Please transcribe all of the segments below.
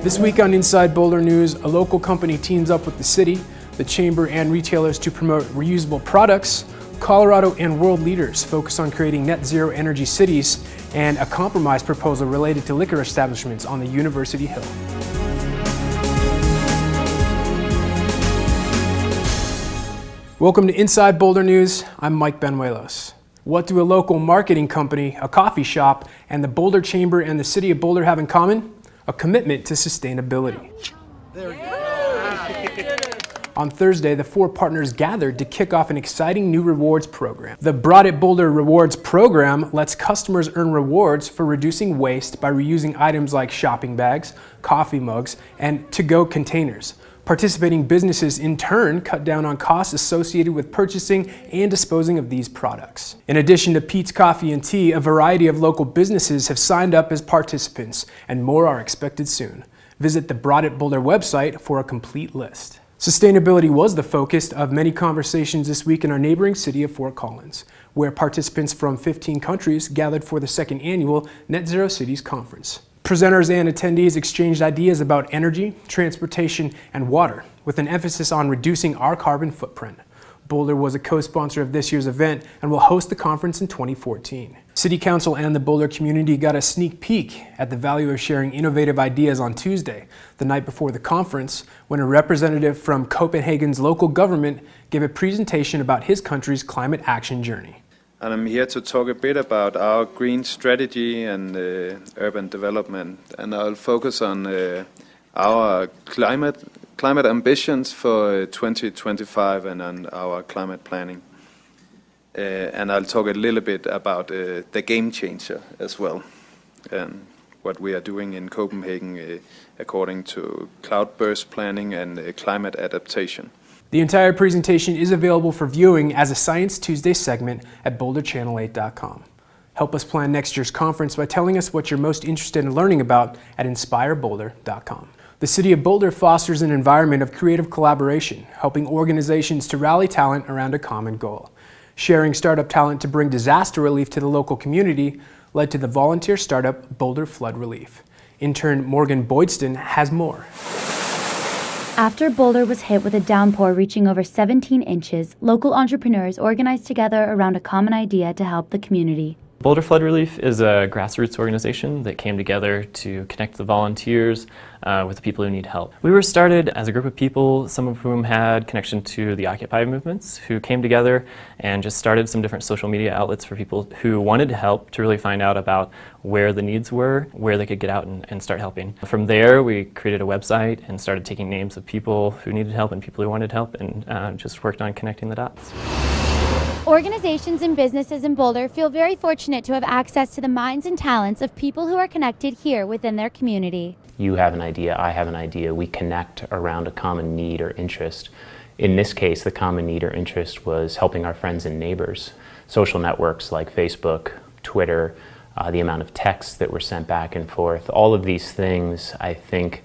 This week on Inside Boulder News, a local company teams up with the city, the chamber, and retailers to promote reusable products. Colorado and world leaders focus on creating net zero energy cities, and a compromise proposal related to liquor establishments on the University Hill. Welcome to Inside Boulder News. I'm Mike Benuelos. What do a local marketing company, a coffee shop, and the Boulder Chamber and the City of Boulder have in common? A commitment to sustainability. There we go. On Thursday, the four partners gathered to kick off an exciting new rewards program. The Brought It Boulder Rewards program lets customers earn rewards for reducing waste by reusing items like shopping bags, coffee mugs, and to-go containers. Participating businesses in turn cut down on costs associated with purchasing and disposing of these products. In addition to Pete's Coffee and Tea, a variety of local businesses have signed up as participants, and more are expected soon. Visit the Brought It Boulder website for a complete list. Sustainability was the focus of many conversations this week in our neighboring city of Fort Collins, where participants from 15 countries gathered for the second annual Net Zero Cities Conference. Presenters and attendees exchanged ideas about energy, transportation, and water, with an emphasis on reducing our carbon footprint. Boulder was a co-sponsor of this year's event and will host the conference in 2014. City Council and the Boulder community got a sneak peek at the value of sharing innovative ideas on Tuesday, the night before the conference, when a representative from Copenhagen's local government gave a presentation about his country's climate action journey. And I'm here to talk a bit about our green strategy and urban development, and I'll focus on our climate ambitions for 2025 and on our climate planning. And I'll talk a little bit about the game changer as well, and what we are doing in Copenhagen according to cloudburst planning and climate adaptation. The entire presentation is available for viewing as a Science Tuesday segment at boulderchannel8.com. Help us plan next year's conference by telling us what you're most interested in learning about at inspireboulder.com. The City of Boulder fosters an environment of creative collaboration, helping organizations to rally talent around a common goal. Sharing startup talent to bring disaster relief to the local community led to the volunteer startup Boulder Flood Relief. Intern Morgan Boydston has more. After Boulder was hit with a downpour reaching over 17 inches, local entrepreneurs organized together around a common idea to help the community. Boulder Flood Relief is a grassroots organization that came together to connect the volunteers with the people who need help. We were started as a group of people, some of whom had connection to the Occupy movements, who came together and just started some different social media outlets for people who wanted to help to really find out about where the needs were, where they could get out and start helping. From there, we created a website and started taking names of people who needed help and people who wanted help, and just worked on connecting the dots. Organizations and businesses in Boulder feel very fortunate to have access to the minds and talents of people who are connected here within their community. You have an idea, I have an idea, we connect around a common need or interest. In this case, the common need or interest was helping our friends and neighbors. Social networks like Facebook, Twitter, the amount of texts that were sent back and forth, all of these things, I think,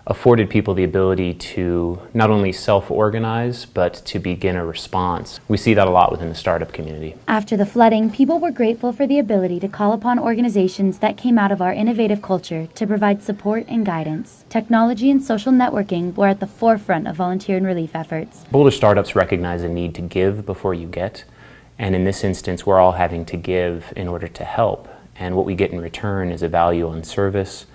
afforded people the ability to not only self-organize, but to begin a response. We see that a lot within the startup community. After the flooding, people were grateful for the ability to call upon organizations that came out of our innovative culture to provide support and guidance. Technology and social networking were at the forefront of volunteer and relief efforts. Boulder startups recognize a need to give before you get, and in this instance, we're all having to give in order to help. And what we get in return is a value on service,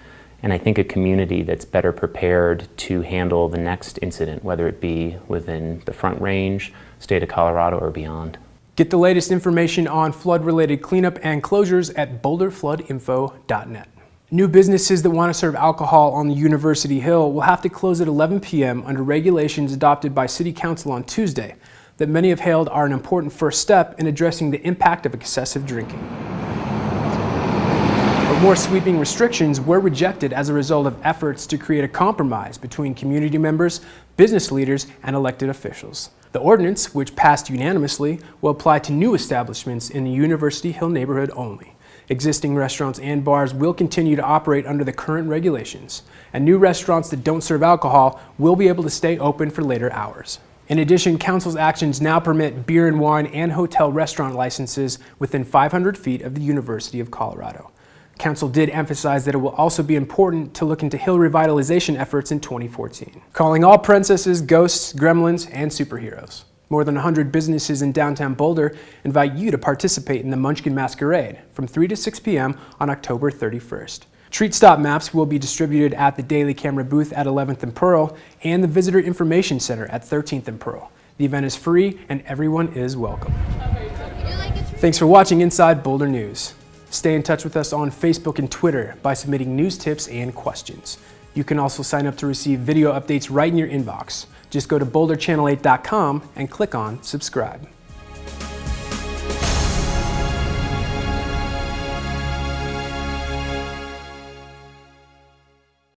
and I think a community that's better prepared to handle the next incident, whether it be within the Front Range, state of Colorado, or beyond. Get the latest information on flood-related cleanup and closures at boulderfloodinfo.net. New businesses that want to serve alcohol on the University Hill will have to close at 11 p.m. under regulations adopted by City Council on Tuesday that many have hailed are an important first step in addressing the impact of excessive drinking. But more sweeping restrictions were rejected as a result of efforts to create a compromise between community members, business leaders, and elected officials. The ordinance, which passed unanimously, will apply to new establishments in the University Hill neighborhood only. Existing restaurants and bars will continue to operate under the current regulations, and new restaurants that don't serve alcohol will be able to stay open for later hours. In addition, Council's actions now permit beer and wine and hotel restaurant licenses within 500 feet of the University of Colorado. Council did emphasize that it will also be important to look into hill revitalization efforts in 2014, calling all princesses, ghosts, gremlins, and superheroes. More than 100 businesses in downtown Boulder invite you to participate in the Munchkin Masquerade from 3 to 6 p.m. on October 31st. Treat stop maps will be distributed at the Daily Camera booth at 11th and Pearl and the Visitor Information Center at 13th and Pearl. The event is free and everyone is welcome. Thanks for watching Inside Boulder News. Stay in touch with us on Facebook and Twitter by submitting news tips and questions. You can also sign up to receive video updates right in your inbox. Just go to boulderchannel8.com and click on subscribe.